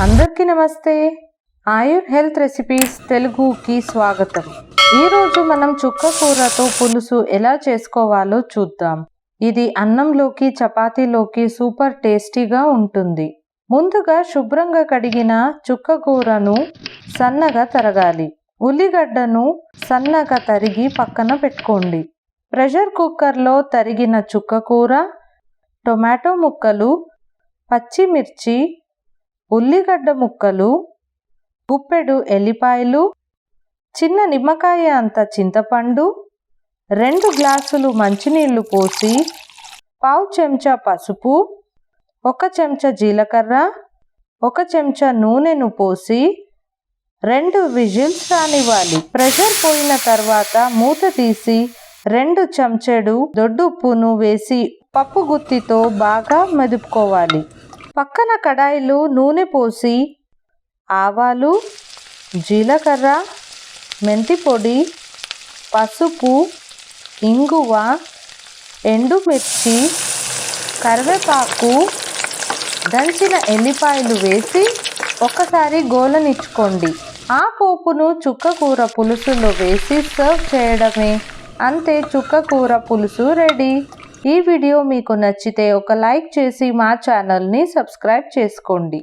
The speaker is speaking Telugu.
అందరికీ నమస్తే. ఆయుర్ హెల్త్ రెసిపీస్ తెలుగుకి స్వాగతం. ఈరోజు మనం చుక్క కూరతో పులుసు ఎలా చేసుకోవాలో చూద్దాం. ఇది అన్నంలోకి చపాతీలోకి సూపర్ టేస్టీగా ఉంటుంది. ముందుగా శుభ్రంగా కడిగిన చుక్క కూరను సన్నగా తరగాలి. ఉల్లిగడ్డను సన్నగా తరిగి పక్కన పెట్టుకోండి. ప్రెషర్ కుక్కర్లో తరిగిన చుక్క కూర, టొమాటో ముక్కలు, పచ్చిమిర్చి, ఉల్లిగడ్డ ముక్కలు, గుప్పెడు ఎల్లిపాయలు, చిన్న నిమ్మకాయ అంత చింతపండు, 2 గ్లాసులు మంచినీళ్లు పోసి, పావు చెంచా పసుపు, 1 చెంచా జీలకర్ర, 1 చెంచా నూనెను పోసి 2 విజిల్స్ రానివ్వాలి. ప్రెషర్ పోయిన తర్వాత మూత తీసి 2 చెంచాడు దొడ్డుప్పును వేసి పప్పు గుత్తితో బాగా మెదుపుకోవాలి. పక్కన కడాయిలో నూనె పోసి ఆవాలు, జీలకర్ర, మెంతి పొడి, పసుపు, ఇంగువ, ఎండుమిర్చి, కరివేపాకు, దంచిన ఎల్లిపాయలు వేసి ఒకసారి గోలనిచ్చుకోండి. ఆ పోపును చుక్క కూర పులుసులో వేసి సర్వ్ చేయడమే. అంతే, చుక్క కూర పులుసు రెడీ. ఈ వీడియో మీకు నచ్చితే ఒక లైక్ చేసి మా ఛానల్ని సబ్స్క్రైబ్ చేసుకోండి.